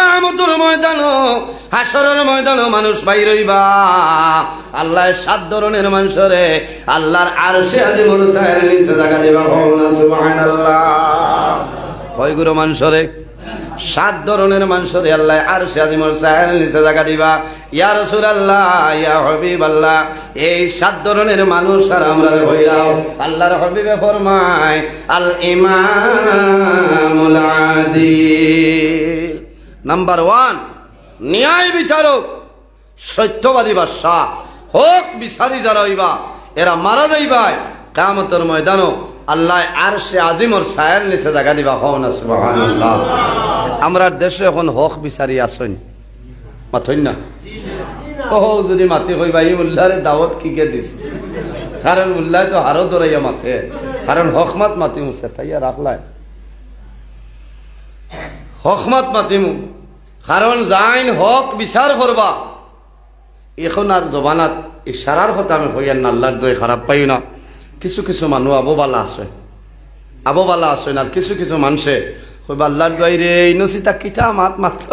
কিয়ামতের ময়দানো হাসরের ময়দানো মানুষ বাইর হইবা আল্লাহ 7 ধরনের মানুষরে আল্লাহর আরশে আজিমুল ছায়ার নিচে জায়গা দিবা সুবহানাল্লাহ কয়গুলো মানুষরে 7 ধরনের মানুষরে আল্লাহ আরশে আজিমুল ছায়ার নিচে জায়গা দিবা ইয়া রাসূলুল্লাহ ইয়া হাবিবাল্লাহ এই 7 ধরনের মানুষ আর আমরা হইলাম আল্লাহর হাবিবে ফরমায় আল ইমামুল আদিল নাম্বার 1 ন্যায় বিচারক সত্যবাদী বাদশা হক বিচারি যারা হইবা এরা মারা যাইবা কিয়ামতের ময়দানো আল্লাহ আরশে আজিমর ছায়ার নিচে জায়গা দিবা না সুবহানাল্লাহ আমরা দেশে এখন হক বিচারি আসেন মাথইন না ও যদি মাথে কইবা এই মুল্লারে দাওয়াত কিকে দিস কারণ মুল্লা তো হারো দরাইয়া মাথে কারণ হকমাত মাতি মুছে তাইয়া রাখলাই হকমাত মাতিমু কারণ যাইন হক বিচার করবা এখন আর জবানাত ইশারার কথা আমি হইয়ার না আল্লাহর দয় খারাপ পাই না কিছু কিছু মানুষ আবোবালা আছে আর কিছু কিছু মানুষে কইবা আল্লাহর দয় রে ইনসিতা কিতা মাত মাত্র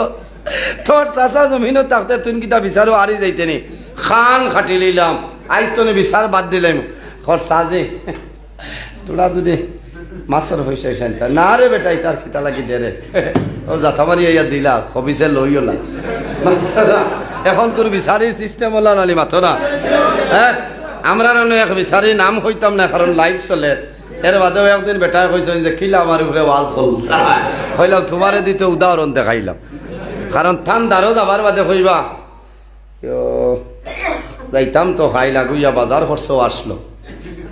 তোর চাচা জমিনও থাকতে তুই কিতা বিচারও আরি যাইতেনি খান খাটি লইলাম আইস তো বিচার বাদ দিলাম খর সাজে তোরা যদি মাছের হয়েছে না রে বেটাই তার কিতা লাগি দে রে ও জাথামারি ইয়া দিলা খবিসে লইলা এখন কোন বিচারির সিস্টেম হল নালি মাথো না হ্যাঁ আমরা এক বিচারি নাম হইতাম না কারণ লাইভ চলে এর বাদেও একদিন বেটায় কইছেন যে কিলা আমার উপরে ওয়াজ হইলাম তোমারে দিতে উদাহরণ দেখাইলাম কারণ ঠান্ডারও যাবার বাদে কইবা যাইতাম তো খাই লাগুইয়া বাজার খরচ আসলো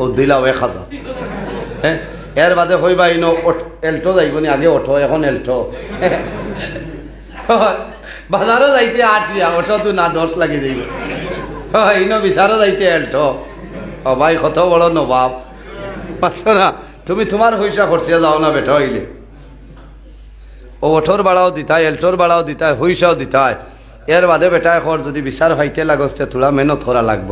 ও দিলাও 1000 হ্যাঁ এর বাদে কইবা ইনো এল্টো যাইব নি আগে ওঠো এখন এল্টো বাজারও যাইতে 8 দিয়া ওঠো তো না 10 লাগি যাইব ইনো বিচারও যাইতে এল্টো ও ভাই কত বড় নবাব আচ্ছা না তুমি তোমার পয়সা খরচিয়া যাও না বেটা হইলে ও ওঠোর বাড়াও দিতায় এল্টোর বাড়াও দিতায় পয়সাও দিতায় এর বাদে বেটা এখন যদি বিচার ভাইতে লাগস্তে থোড়া মেহনত করা লাগব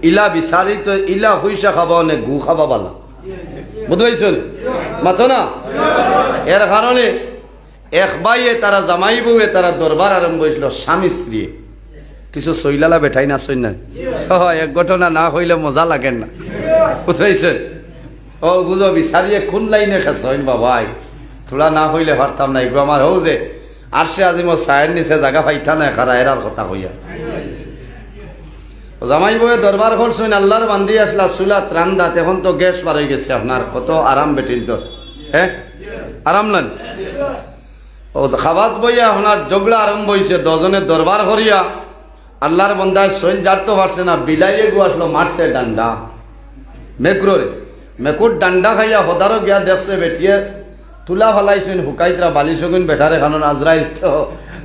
ইলা বিচারি তো ইলা পয়সা খাবা অনেক গু খাবা বালা বুঝবাইছেন মাথো না এর কারণে এক ভাইয়ে তারা জামাই বউয়ে তারা দরবার আরম্ভ হয়েছিল স্বামী স্ত্রী কিছু সইলালা বেঠাই না সই না এক ঘটনা না হইলে মজা লাগেন না বুঝবাইছেন ও বুঝো বিচারিয়ে কোন লাইনে খেসইন বাবাই থোড়া না হইলে পারতাম না এগুলো আমার হও যে আরশে আজিমর ছায়ার নিচে জায়গা পাইতা না খারা এরার কথা হইয়া জামাই বউয়ে দরবার করছেন আল্লাহর বান্দি আসলা চুলাত রান্দাত এখন তো গ্যাস বার হয়ে গেছে আপনার কত আরাম বেটির তো হ্যাঁ আরাম নেন ও খাবাত বইয়া আপনার জগড়া আরম্ভ হয়েছে 10 জনের দরবার করিয়া আল্লাহর বন্দায় শৈল জারতে পারছে না বিলাইয়ে গু আসলো মারছে ডান্ডা মেকুরে মেকুর ডান্ডা খাইয়া হদারও গিয়া দেখছে বেটিয়ে তুলা ফেলাইছেন হুকাইতরা বালি সগুন বেঠার এখানে আজরাইল তো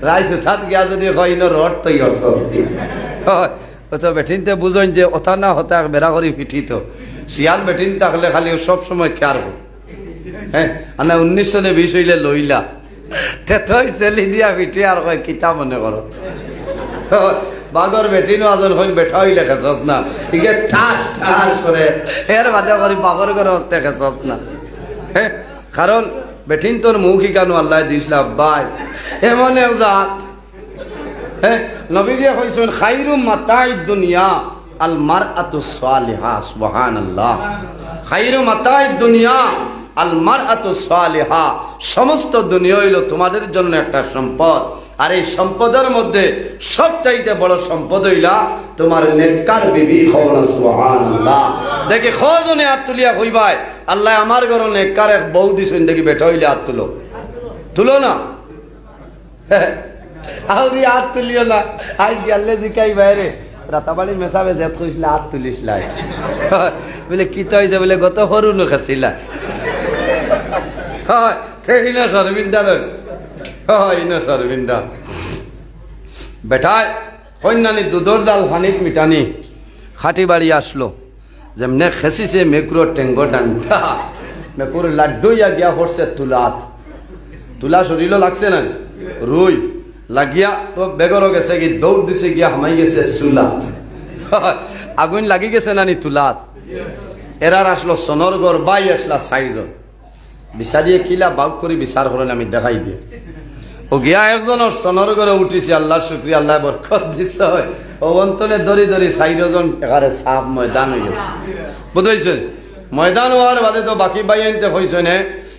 রাইছে ছাদ গিয়া যদি হয় ইনো রড তৈরি তো বেঠিনতে বুঝেন যে ওথা না হতা বেড়া করি পিঠিত শিয়াল বেঠিন থাকলে খালি সব সময় খেয়ার হোক হ্যাঁ না 1920 হইলে লইলা তেতই চেলি দিয়া পিঠি আর কয় কিতা মনে করো বাগর বেঠিনও আজন হইল বেঠা হইলে খেছস না ইকে ঠাস ঠাস করে এর বাদে করি বাগর করে হস্তে খেছস না হ্যাঁ কারণ বেঠিন তোর মুখ ইকানো আল্লাহ দিসলা বাই এমন এক জাত হ্যাঁ নবীজি কইছেন খায়রু মাতাঈদ দুনিয়া আল মারআতুস সালিহা সুবহানাল্লাহ খায়রু মাতাঈদ দুনিয়া আল মারআতুস সালিহা সমস্ত দুনিয়া হইল তোমাদের জন্য একটা সম্পদ আর এই সম্পদের মধ্যে সবচাইতে বড় সম্পদ হইলা তোমার নেককার বিবি হওয়া সুবহানাল্লাহ দেখি খোঁজনে হাত তুলিয়া কইবাই আল্লাহ আমার ঘরে নেককার এক বউ দিছেন দেখি বেটা হইলে হাত তুলো না আউরি হাত তুলিও না আই গেলে জিকাই বাইরে রাতাবাড়ি মেসাবে জেত কইছিলা হাত তুলিস লাই বলে কি তো হইছে বলে গত হরু ন খাসিলা হয় থেইনা শর্মিন্দা নয় হয় না শর্মিন্দা বেটায় কন্যানি দুধর জাল ফানিত মিটানি খাটি বাড়ি আসলো যেমনে খেসিছে মেকুর টেঙ্গো ডান্ডা মেকুর লাড্ডু ইয়া গিয়া পড়ছে তুলা শরীরও লাগছে না রুই লাগিয়া তো বেগরও গেছে কি দৌড় দিছে গিয়া হামাই গেছে চুলাত আগুন লাগি গেছে নানি তুলাত এরার আসলো সোনরগড় বাই আসলা 6 জন বিচারিয়ে কিলা বাগ করে বিচার করেন আমি দেখাই দিয়ে ও গিয়া একজনের সনর করে উঠিছে, আল্লাহ শুক্রিয়া, আল্লাহ বরকত দিছে। ও অন্তনে দরি দরি 4জন এখানে সাপ ময়দান হয়ে গেছে, বুঝেছেন? ময়দান হওয়ার বাদে তো বাকি বাই আনতে হয়েছে না।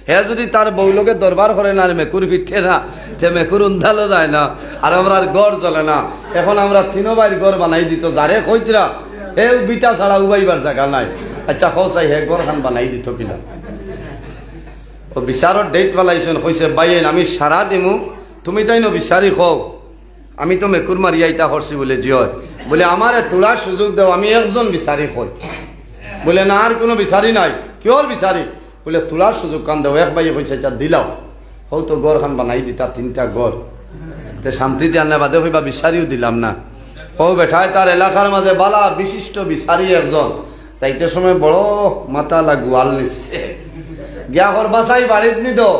হে যদি তার বউলোকে দরবার করে না, আর মেকুর পিঠে না, সে মেকুর উন্ধালো যায় না, আর আমরা গড় চলে না। এখন আমরা 3 বাইর গড় বানাই দিত, যারে কইতরা হে বিটা ছাড়া উবাইবার জায়গা নাই। আচ্ছা হসাই হে গড় খান বানাই দিত কিনা? ও বিচারর ডেট পালাইছেন, কইছে বাইন আমি সারা দিমু, তুমি তাই ন বিচারি খাও, আমি তো মেকুর মারিয়াইতা করছি বলে জিয়, বলে আমার তোলার সুযোগ দাও, আমি একজন বিচারি খাই। বলে না আর কোনো বিচারি নাই। কিওর বিচারি? বলে তোলার সুযোগ কান দাও। এক ভাই কইছে আচ্ছা দিলাও, হও তো গড় খান বানাই দিতা 3টা গড়, তে শান্তিতে আনে বাদে হইবা বিচারিও দিলাম না। ও বেঠায় তার এলাকার মাঝে বালা বিশিষ্ট বিচারি একজন, চাইতে সময় বড় মাথা গোয়াল নিচ্ছে, গিয়া ঘর বাসাই বাড়িত নি তো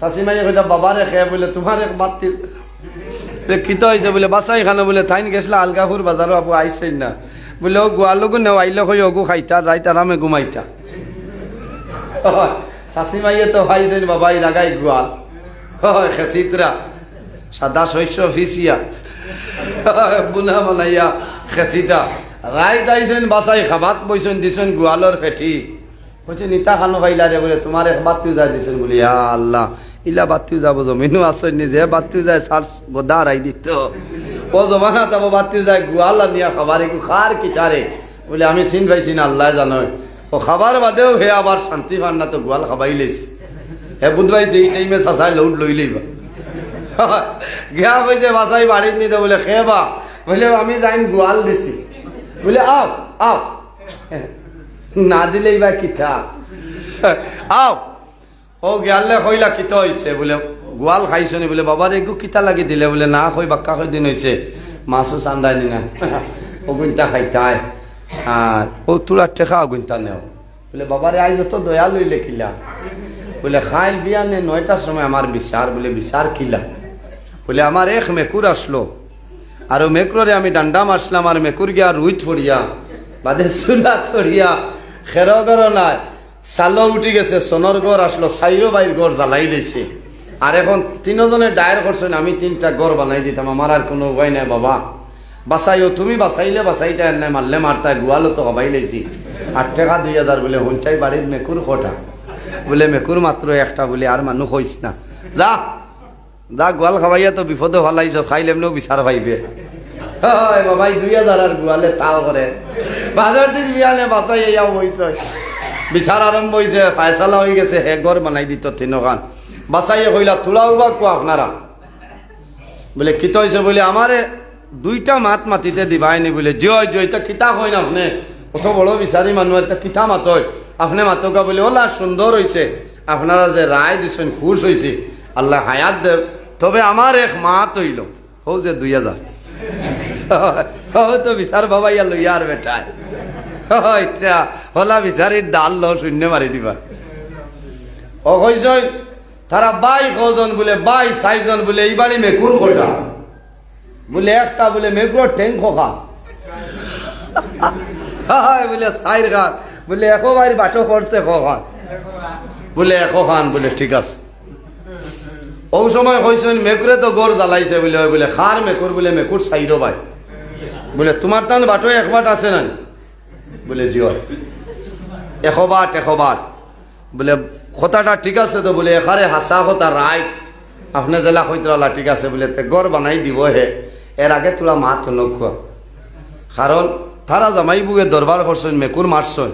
শাশিমাই কইটা বাবারে খেয়ে, বলে তোমার এক বাতি কিত হয়েছে? বলে বাসাই খানো, বলে থাইন গেছিলা আলগাপুর বাজারও আপু আইসেন না, বলে ও গোয়ালগু নেও আইলে কই অগু খাইতা, রাইত আরামে ঘুমাইতা। শাশিমাইয়ে তো ভাইছেন বাবাই লাগাই গোয়াল, খেসিতরা সাদা শস্য ফিসিয়া বুনা বানাইয়া খেসিতা, রাইত আইসেন বাসাই খাবাত বইছেন, দিছেন গোয়ালর পেঠি, বলছে নিতা খানো খাইলা রে, বলে তোমার এক বাতিও যায় দিছেন। বলি আল্লাহ, ইলা বাতিও যাব জমিনও আসেন নিজে বাতিও যায়, সার গোদা রাই দিত ও জমানা যাব বাতিও যায় গোয়াল নিয়া খাবার একটু খার কিটারে, বলে আমি চিন পাইছি না, আল্লাহ জানোই। ও খাবার বাদেও হে আবার শান্তি পান না, তো গোয়াল খাবাই লেছি। হে বুধ পাইছে এই টাইমে চাচাই লৌট লই লইবা গিয়া কইছে বাসাই বাড়িত নিতে, বলে খেবা, বলে আমি যাইন গোয়াল দিছি, বলে আও আও, না দিলেই বা কিতা আও। ও গিয়ালে কইলা কিতা হইছে? বলে গোয়াল খাইছনি? বলে বাবার একটু কিতা লাগি দিলে? বলে না কই বাক্কা কই দিন হইছে, মাছও চান্দাইনি না, অগুনটা খাইতাই, আর ও তোলার টেকা অগুনটা নেও। বলে বাবারে আইজ তো দয়া লইলে কিলা? বলে খাইল বিয়ানে 9টার সময় আমার বিচার। বলে বিচার কিলা? বলে আমার এক মেকুর আসলো, আর ও মেকুরে আমি ডান্ডা মারছিলাম, আর মেকুর গিয়া রুইত পড়িয়া বাদে চুলা ছড়িয়া খেরগর নাই চালো উঠি গেছে, সোনর গড় আসলো, 4 বাইর গড় জ্বালাই দিয়েছে। আর এখন 3জনে ডায়ের করছেন আমি 3টা গড় বানাই দিতাম, আমার আর কোনো উপায় নাই বাবা, বাঁচাইও তুমি, বাঁচাইলে বাঁচাইতে নাই, মারলে মারতা, গোয়ালও তো হবাই লেছি। 8 টাকা 2000 বলে হঞ্চাই বাড়ির মেকুর কটা? বলে মেকুর মাত্র একটা। বলে আর মানুষ হইস না, যা যা গোয়াল খাবাইয়া তো বিপদে ভালাইছ, খাইলে এমনিও বিচার পাইবে। বাবাই 2000 আর গোয়ালে তাও করে বাজার দিন বিয়ালে বাঁচাইয়া বইছে, বিচার আরম্ভ হয়েছে, ফায়সালা হয়ে গেছে, হে ঘর বানাই দিত 3খান। বাসাইয়ে কইলা তোলাও বা কো আপনারা? বলে কিত হয়েছে? বলে আমারে 2টা মাত মাতিতে দিবাইনি। বলে জয় জয়, তা কিতা কই না আপনি, কত বড় বিচারি মানুষ, একটা কিতা মাতই আপনি মাতকা? বলে ওলা সুন্দর হয়েছে, আপনারা যে রায় দিচ্ছেন খুশ হয়েছে, আল্লাহ হায়াত দেব, তবে আমার এক মাত হইল, হো যে 2000 তো বিচার বাবাইয়া লইয়ার বেটায় ইচ্ছা হলা বিচারির ডাল লো শূন্য মারি দিবা। ও কইস তারা 22 জন, বলে 22 জন, বলে এই বাড়ি মেকুর কটা? বলে একটা। বলে মেকুর ঠেং খোকা বলে 4 খান। বলে 1 বাইর বাটো করছে খান? বলে 1 খান। বলে ঠিক আছে। ও সময় কইছেন মেকুরে তো গড় জ্বালাইছে, বলে বলে খার মেকুর? বলে মেকুর 4 ভাই। বলে তোমার তান বাটো 1 বাট আছে না? বলে জিও 1 বাট 1 বাট। বলে কথাটা ঠিক আছে তো? বলে এখানে হাসা কথা রায় আপনি জেলা কইতরা ঠিক আছে। বলে গড় বানাই দিব হে, এর আগে তোলা মাত নখ, কারণ তারা জামাই বুকে দরবার করছেন, মেকুর মারছেন।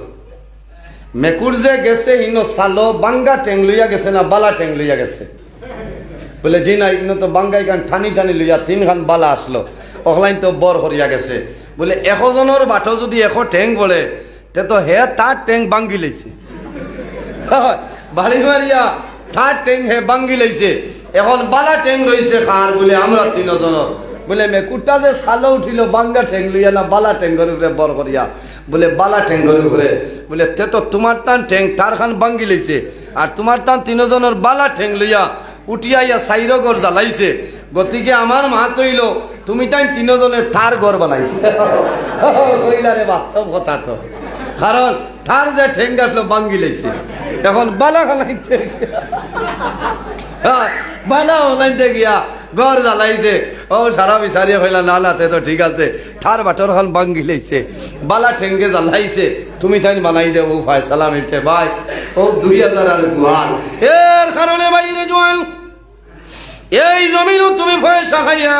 মেকুর যে গেছে ইনো সালো বাঙ্গা টেং লইয়া গেছে না বালা টেং লইয়া গেছে? বলে জি না, ইনো তো বাঙ্গাই খান ঠানি ঠানি লইয়া 3 খান বালা আসলো, অখলাইন তো বর হরিয়া গেছে। বলে 100 জনের বাটো যদি 100 ঠেং বলে, তে তো হে তার ঠেং বাঙ্গি লইছে, বাড়ি মারিয়া তার ঠেং হে বাঙ্গি লইছে। এখন বালা ঠেং রয়েছে কার? বলে আমরা 3 জনের। বলে মেকুরটা যে সালো উঠিল বাঙ্গা ঠেং লইয়া না বালা ঠেঙ্গর উপরে বর করিয়া? বলে বালা ঠেঙ্গর উপরে। বলে তে তো তোমার টান ঠেং তার খান বাঙ্গি লইছে, আর তোমার টান 3 জনের বালা ঠেং লইয়া উঠিয়া 4 ঘর জ্বালাইছে। গতিকে আমার মাত হইল তুমি তাই 3 জনের তার ঘর বানাইছে। কইলারে বাস্তব কথা তো, কারণ তার যে ঠেং আসলো বাঙ্গি লইছে, এখন বালা খানাইছে। বালা অনলাইনতে গিয়া ঘর জ্বালাইছে ও সারা বিচারিয়া হইলা না না তে তো ঠিক আছে থার বাটর খান ভাঙ্গি লাইছে বালা ঠেঙ্গে জ্বালাইছে তুমি তাই বানাই দেব ফয়সালা মিলছে ভাই ও 2000 আর গুয়াল এর কারণে বাইরে জোয়ান এই জমিনও তুমি পয়সা খাইয়া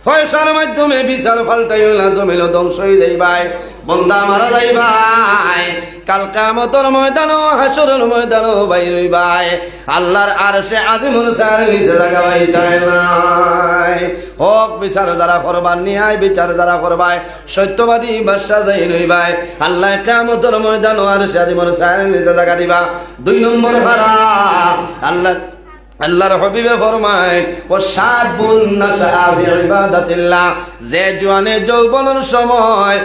পয়সার মাধ্যমে বিচার পাল্টাই না জমিনও ধ্বংস হয়ে যাই ভাই বন্দা মারা যাই ভাই কাল কিয়ামতের ময়দানও হাসরের ময়দানও বাইর হই ভাই আল্লাহর আরশে আজিমুল সার নিচে জায়গা ভাই তাই নাই হক বিচার যারা করবার নিয়ায় বিচার যারা করবাই সত্যবাদী বাদশা যাই নই ভাই আল্লাহ কিয়ামতের ময়দানও আরশে আজিমুল সার নিচে জায়গা দিবা 2 নম্বর ভাড়া আল্লাহর হাবিবে ফরমায় ও শাবুন নাশা ফি ইবাদাতিল্লাহ যে জওয়ানে যৌবনের সময়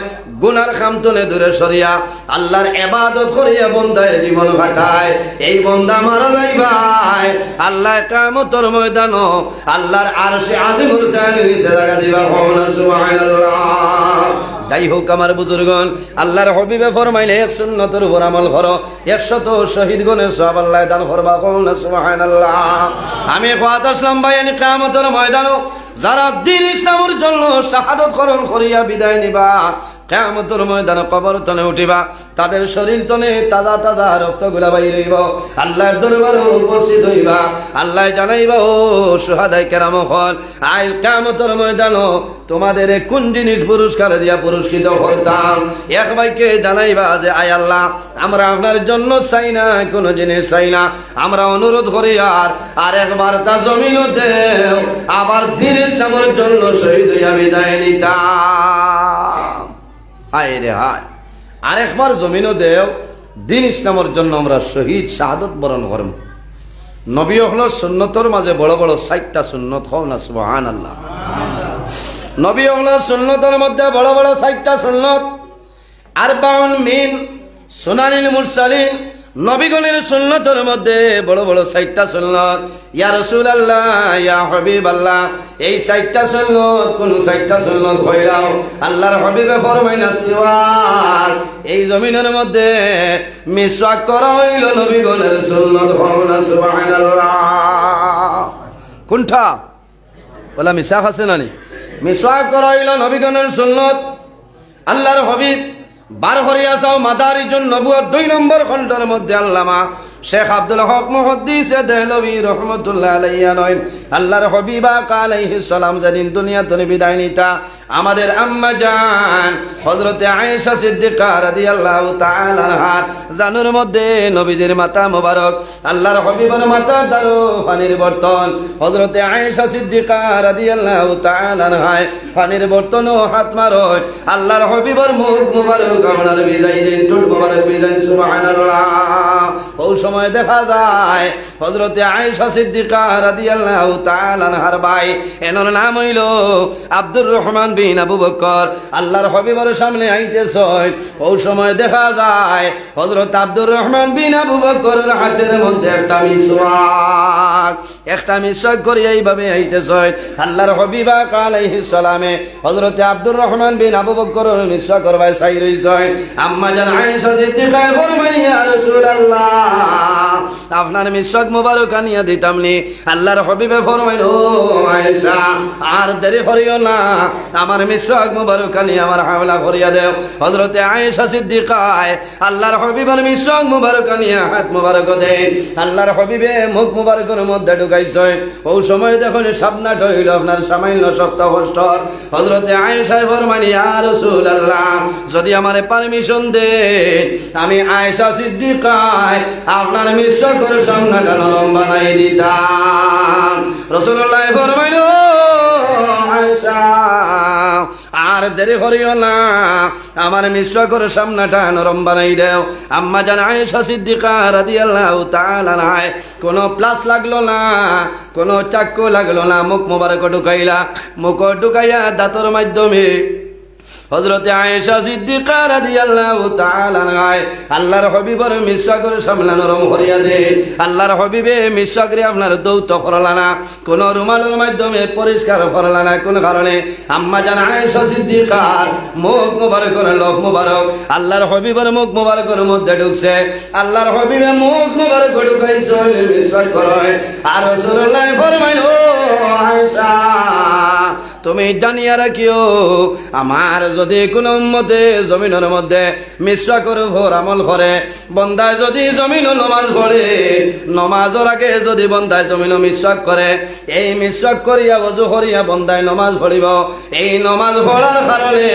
গুনার খামতনে দূরে সরিয়া আল্লাহর ইবাদত করিয়া বন্দায় জীবন কাটায় এই বন্দা মারা যাই ভাই আল্লাহ কিয়ামতের ময়দানও আল্লাহর আরশে আজিমুল শানের নিচে জায়গা দিবা সুবহানাল্লাহ যাই হোক আমার বুজুর্গণ আল্লাহর হাবিবে ফরমাইলে 1 সুন্নতের উপর আমল করো 100 শহীদ গণের সওয়াব আল্লাহ দান করবা সুবহানাল্লাহ আমি কথা আসলাম ভাই কিয়ামতের ময়দানও যারা দ্বীন ইসলামের জন্য শাহাদাত করণ করিয়া বিদায় নিবা কিয়ামতের ময়দানে কবর তনে উঠিবা তাদের শরীর তনে তাজা তাজা রক্তগুলা বাইর হইব আল্লাহর দরবারে উপস্থিত হইবা আল্লাহ জানাইবা ও শুহাদায়ে কেরাম হল আজ কিয়ামতের ময়দানও তোমাদের কোন জিনিস পুরস্কার দিয়া পুরস্কৃত করতাম এক ভাইকে জানাইবা যে আয় আল্লাহ আমরা আপনার জন্য চাই না কোনো জিনিস চাই না আমরা অনুরোধ করি আর একবার তা জমিনও দেও আবার দ্বীন ইসলামের জন্য শহীদ হইয়া বিদায় নিতাম হায় রে হায় আরেকবার জমিনও দেও দ্বীন ইসলামের জন্য আমরা শহীদ শাহাদত বরণ করব নবী হলো সুন্নতর মাঝে বড় বড় 60টা সুন্নত হও না সুবহানাল্লাহ নবী হলো সুন্নতের মধ্যে বড় বড় 60টা সুন্নত 40 মিন সুনানিল মুরসালিন নবীগণের সুন্নতের মধ্যে বড় বড় 60টা সুন্নত ইয়া রাসূলুল্লাহ ইয়া হাবিবাল্লাহ এই 60টা সুন্নত কোন 60টা সুন্নত কইরাও আল্লাহর হাবিবে ফরমাইনা সিওয়াক এই জমিনের মধ্যে মিসওয়াক করা হইল নবীগণের সুন্নত হওনা সুবহানাল্লাহ কোনটা বলা মিসাক আছে নানি মিসওয়াক করা হইল নবীগণের সুন্নত আল্লাহর হাবিব বার করিয়া চাও মাদারিজুন নবুয়ত 2 নম্বর খণ্ডের মধ্যে আল্লামা শেখ আব্দুল হক মুহাদ্দিস দেহলভী রহমাতুল্লাহ আলাইহি নয় আল্লাহর হাবিবা আলাইহিস সালাম যেদিন দুনিয়া থেকে বিদায় নিতা আমাদের আম্মা জান হযরত আয়েশা সিদ্দিকা রাদিয়াল্লাহু তাআলা আনহা জানুর মধ্যে নবীজির মাথা মোবারক আল্লাহর হাবিবের মাথা দারো পানির বর্তন হযরত আয়েশা সিদ্দিকা রাদিয়াল্লাহু তাআলা আনহা পানির বর্তনও হাত মারো আল্লাহর হাবিবের মুখ মোবারক আপনার বিজয় দিন টুট মোবারক বিজয় সুবহানাল্লাহ ও সময় দেখা যায় হযরত আয়েশা সিদ্দিকা রাদিয়াল্লাহু তাআলা আনহার ভাই এনার নাম হইল আব্দুর রহমান বিন আবু বকর আল্লাহর হাবিবের সামনে আইতেছে ও সময় দেখা যায় হযরত আব্দুর রহমান বিন আবু বকরের হাতের মধ্যে একটা মিসওয়াক করে এইভাবে আইতেছে আল্লাহর হাবিবা আলাইহিস সালামে হযরত আব্দুর রহমান বিন আবু বকরের মিসওয়াক করবাই চাই রইছে আম্মা জান আয়েশা সিদ্দিকা ফরমায় ইয়া রাসূলুল্লাহ আপনার মিসওয়াক মোবারক আনিয়া দিতামনি আল্লাহর হাবিবে ফরমাইল ও আয়েশা আর দেরি করিও না আমার মিসওয়াক মোবারক আনিয়া আমার হাওলা করিয়া দাও হযরতে আয়েশা সিদ্দিকা আল্লাহর হাবিবের মিসওয়াক মোবারক আনিয়া হাত মোবারক দেন আল্লাহর হাবিবে মুখ মোবারকের মধ্যে ঢুকাইছে ও সময় দেখুন সাবনাট হইল আপনার সামান্য শক্ত কষ্ট হযরতে আয়েশা ফরমায় ইয়া রাসূলুল্লাহ যদি আমারে পারমিশন দেন আমি আয়েশা সিদ্দিকা আপনার মিসওয়াকের সামনাটা নরম বানাই দিতাম রাসূলুল্লাহ ফরমাইল আয়েশা আর দেরি করিও না আমার মিসওয়াকের সামনাটা নরম বানাই দাও আম্মা জান আয়েশা সিদ্দিকা রাদিয়াল্লাহু তাআলা আনহা কোনো প্লাস লাগলো না কোনো চাকু লাগলো না মুখ মোবারক ঢুকাইলা মুখ ঢুকাইয়া দাঁতের মাধ্যমে হযরতে আয়েশা সিদ্দিকা রাদিয়াল্লাহু তাআলা আনহা আল্লাহর হাবিবের মিশাকর সামনে নরম করিয়া দে। আল্লাহর হাবিবে মিশাকরে আপনার দৌত করলা না, কোন রুমালের মাধ্যমে পরিষ্কার করলা না। কোন কারণে? আম্মা জান আয়েশা সিদ্দিকার মুখ মুবারকের লোক মুবারক আল্লাহর হাবিবের মুখ মুবারকের মধ্যে ঢুকছে। আল্লাহর হাবিবে মুখ মুবারক ঢুকাইছে মিশাক করে। আর রাসূলুল্লাহ ফরমায়, ও আয়েশা তুমি জানিয়া রাখিও, আমার যদি কোন উম্মতে জমিনের মধ্যে মিশাকর ভোর আমল করে, বন্দায় যদি জমিন নমাজ পড়ে, নমাজের আগে যদি বন্দায় জমিন মিশাক করে, এই মিশাক করিয়া ওযু করিয়া বন্দায় নমাজ পড়িব, এই নমাজ পড়ার কারণে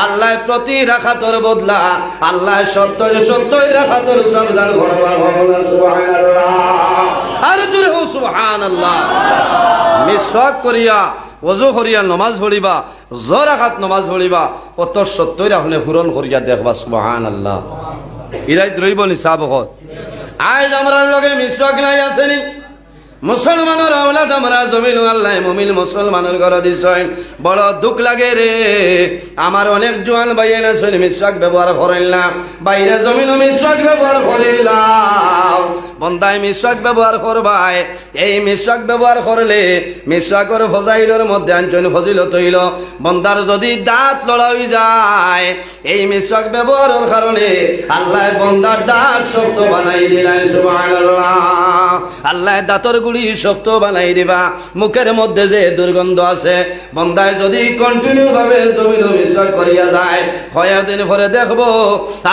আল্লাহ প্রতি রাখাতর বদলা আল্লাহ সত্যই রাখাতর সাবধান করবা। সুবহানাল্লাহ, আর জোরে হোক সুবহানাল্লাহ। মিশাক করিয়া ওযু করিয়া নমাজ পড়িবা, জোর রাখাত নমাজ পড়িবা, কত সত্যই আপনি পূরণ করিয়া দেখবা। সুবহানাল্লাহ। ইরাই রইব নিসাব হত। আজ আমরা লগে মিশাক নাই আসেনি। মুসলমানের আওলাদ আমরা জমিন আল্লাহ মুমিন মুসলমানের ঘর দিছেন, বড় দুঃখ লাগে রে। আমার অনেক জোয়ান ভাইয়ের আছেন মিশাক ব্যবহার করেন না, বাইরে জমিন মিশাক ব্যবহার করিলাম। বন্দায় মিশাক ব্যবহার করবাই, এই মিশাক ব্যবহার করলে মিশাকর ফজাইলের মধ্যে আনছেন ফজিলত হইল, বন্দার যদি দাঁত লড়া হয়ে যায়, এই মিশাক ব্যবহারের কারণে আল্লাহ বন্দার দাঁত শক্ত বানাই দিলেন। সুবহানাল্লাহ। আল্লাহ দাঁতর গুলি শক্ত বানাই দিবা। মুখের মধ্যে যে দুর্গন্ধ আছে, বন্দায় যদি কন্টিনিউ ভাবে জমিন মিশাক করিয়া যায়, কয়েকদিন পরে দেখবো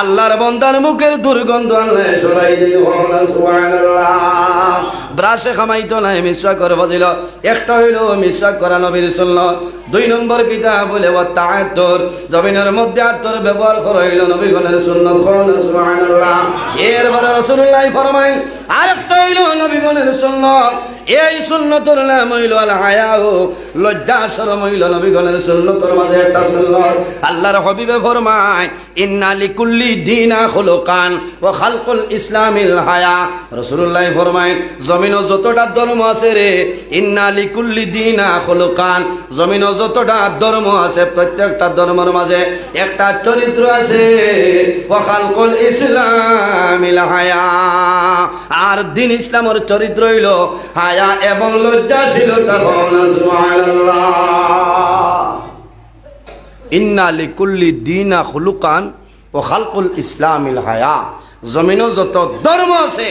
আল্লাহর বন্দার মুখের দুর্গন্ধ আল্লাহ সরাই দিল। সুবহানাল্লাহ। ব্রাশে খামাইতো নাই মিশাকর ফজিলত। একটা হইল মিশাক করা নবীর সুন্নাত। 2 নম্বর কিতাব বলে তাআত্তুর, জমিনের মধ্যে আত্তর ব্যবহার করা হইল নবীগণের সুন্নাত। সুবহানাল্লাহ। এরপরে রাসূলুল্লাহ ফরমায় আরেকটা হইল নবীগণের সুন্নাত। এই সুন্নতের নাম হইল আল হায়া, লজ্জা শরম হইল নবীগণের সুন্নতের মাঝে একটা সুন্নত। আল্লাহর হাবিবে ফরমায় ইন্না লিকুল্লি দীনা খুলুকান ওয়া খালকুল ইসলামিল হায়া। রাসূলুল্লাহ ফরমায় জমিনে যতটা ধর্ম আছে রে, ইন্না লিকুল্লি দীনা খুলুকান, জমিনে যতটা ধর্ম আছে প্রত্যেকটা ধর্মের মাঝে একটা চরিত্র আছে, ওয়া খালকুল ইসলামিল হায়া। আর দিন ইসলামের চরিত্র হইল হায়া এবং লজ্জাশীলতা। সুবহানাল্লাহ। ইন্না লিকুল্লি দীনা খুলুকান ওয়া খালকুল ইসলামিল হায়া। জমিনে যত ধর্ম আছে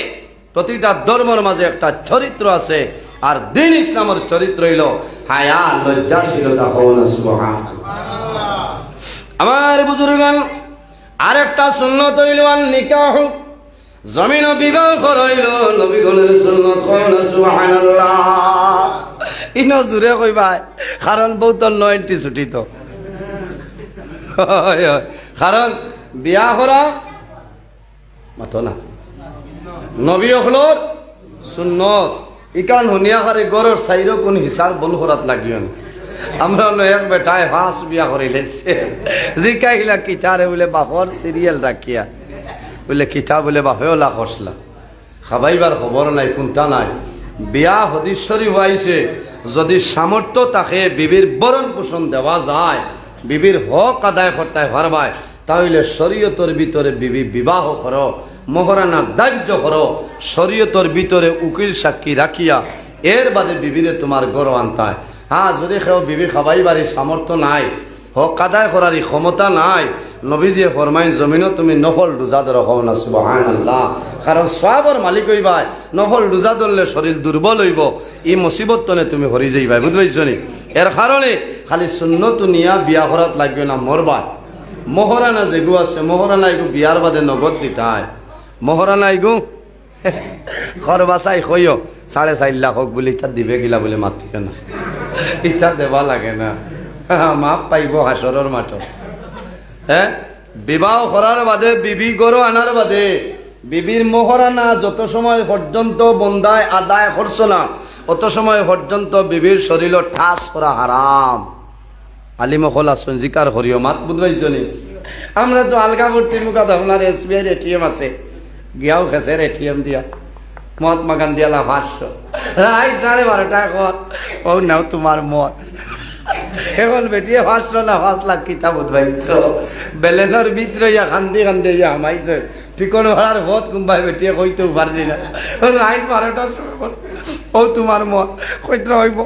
প্রতিটা ধর্মের মাঝে একটা চরিত্র আছে, আর দিন ইসলামের চরিত্র হইল হায়া লজ্জাশীলতা। সুবহানাল্লাহ। আমার বুজুর্গান আরেকটা সুন্নাত হইল আল নিকাহ, জমিন বিবাহ করাইল নবীগণের সুন্নাত। সুবহানাল্লাহ। ইনো জুরে কইবা, কারণ বহুত 90 ছুটি তো, কারণ বিয়া করা মাতো না নবী হলর সুন্নত। ইকান হুনিয়া করে গরর সাইরো কোন হিসাব বন করাত লাগিও না। আমরা এক বেটায় 5 বিয়া করিলে জিকাইলা কিতারে বলে বাপর সিরিয়াল রাখিয়া বলে কিতা বলে বাপেও লাখ হসলা খাবাইবার খবর নাই, কোনটা নাই। বিয়া হদিশ্বরী হইছে, যদি সামর্থ্য তাকে বিবির বরণ পোষণ দেওয়া যায়, বিবির হক আদায় করতে পারবায়, তাহলে শরীয়তের ভিতরে বিবি বিবাহ করো, মহারানা দাহ্য করো, শরীয়তের ভিতরে উকিল সাক্ষী রাখিয়া এর বাদে বিবিরে তোমার গড় আনতায়। হ্যাঁ, যদি কেউ বিবি খাবাইবারই সামর্থ্য নাই, হক আদায় করার ক্ষমতা নাই, নবীজি ফরমাইন জমিনও তুমি নফল রোজা ধরো। না সুবহানাল্লাহ। কারণ সওয়াবের মালিক হইবাই, নফল রোজা ধরলে শরীর দুর্বল হইব, এই মুসিবত তনে তুমি হরি যাইবাই। বুঝবাইছ নি? এর কারণে খালি সুন্নত নিয়া বিয়া করাত লাগবে না, মরবা। মহারানা যেগু আছে, মহারানা এগু বিয়ার বাদে নগদ দিতাই। মহারানা এগু করবা চাই কইও 4.5 লাখ হোক বলে ইটা দিবে গিলা বলে মাতি না, ইটা দেবা লাগে না, মাপ পাইব হাসরের মাঠ। হ্যাঁ, বিবাহ করার বাদে বিবি গরো আনার বাদে বিবির মহারানা যত সময় পর্যন্ত বন্দায় আদায় করছ না, অত সময় পর্যন্ত বিবির শরীর ঠাস করা হারাম। আলিমকল আসুন জিকার হরিও মাত বুঝবাইছ নি? আমরা তো আলগাপুর মুখাত আপনার SBI ATM আছে, গিয়াও খেসের ATM দিয়া মহাত্মা গান্ধী আলা 500 রাই 12:30 কর ও নাও তোমার মত এখন বেটিয়ে 5 লাখ কিতাব উদ্ভাবিত বেলেনের ভিতরে খান্দি খান্দি হামাইছে ঠিকন ভাড়ার ভোট কোনবাই বেটিয়ে কইতেও পারছি না রাইট 12টার সময় ও তোমার মত কইতে হইব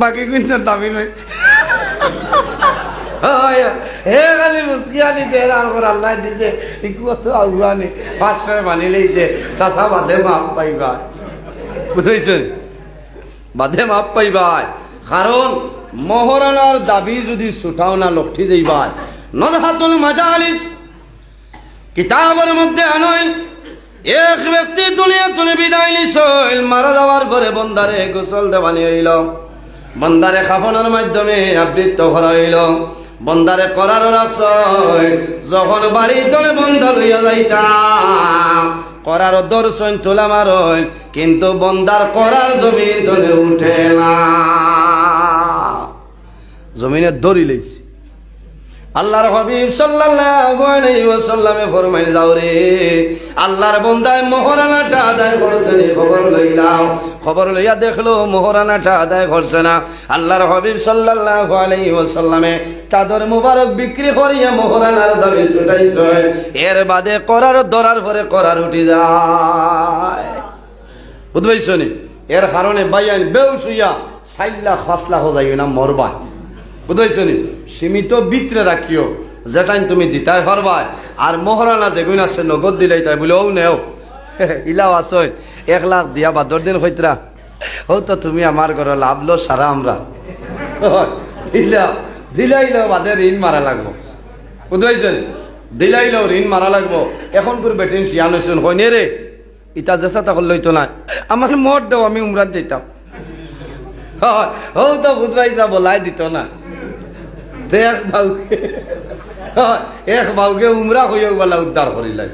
বাকি কিন্তু দাবি নয় হে খালি মুসকিয়ানি দের আর আল্লাহ দিছে কত আগুয়ানি 5টায় মানিলেই যে চাচা বাদে মাপ পাইবা বুঝেছেন বাদে মাপ পাইবাই কারণ মহারানার দাবি যদি ছুটাও না লক্ষি যাইবাই নজহাতুল মাজালিস কিতাবের মধ্যে আনয় এক ব্যক্তি দুনিয়া তুলে বিদায় নিছিল মারা যাওয়ার পরে বন্দারে গোসল দেওয়ানি হইল বন্দারে খাফনের মাধ্যমে আবৃত করা হইল বন্দারে করার রাখছয় যখন বাড়ি তলে বন্দা লইয়া যাইতাম করার দর্শন তোলা মারয় কিন্তু বন্দার করার জমিন তলে উঠে না জমিনে দড়ি লইছে আল্লাহর হাবিব সাল্লাল্লাহু আলাইহি ওয়াসাল্লামে ফরমাইল যাও রে আল্লাহর বান্দায় মোহরানাটা আদায় করছে খবর লইয়া দেখলো মোহরানাটা আদায় করছে না আল্লাহর হাবিব সাল্লাল্লাহু আলাইহি ওয়াসাল্লামে চাদর মুবারক বিক্রি করিয়া মোহরানার দাবি ছুটাইছে এর বাদে করার ধরার পরে করার উঠি যায় বুঝবাইছনি এর কারণে বাইয়ান বেউস হইয়া 4 লাখ 5 লাখ যাইও না মরবা বুঝাইছনি সীমিত ভিতরে রাখিও যেটাই তুমি দিতাই পারবা আর মোহরানা যেগুন আছে নগদ দিলাই তাই বলে ও নেও ইলাও আসই 1 লাখ দিয়া 12 দিন হইতরা ও তো তুমি আমার ঘরে লাভলো সারা আমরা দিলাইলো বাদে ঋণ মারা লাগবো বুঝাইছেন দিলাইলো ঋণ মারা লাগবো এখন করে বেটেন শিয়ান হইছেন হয় নে রে ইটা যেসা তখন লইতো না আমার মোট দেও আমি উমরাত যেতাম ও তো বুধবাই যাব লাই দিত না এক বাউকে উমরা হইয়া বলা উদ্ধার করিলাই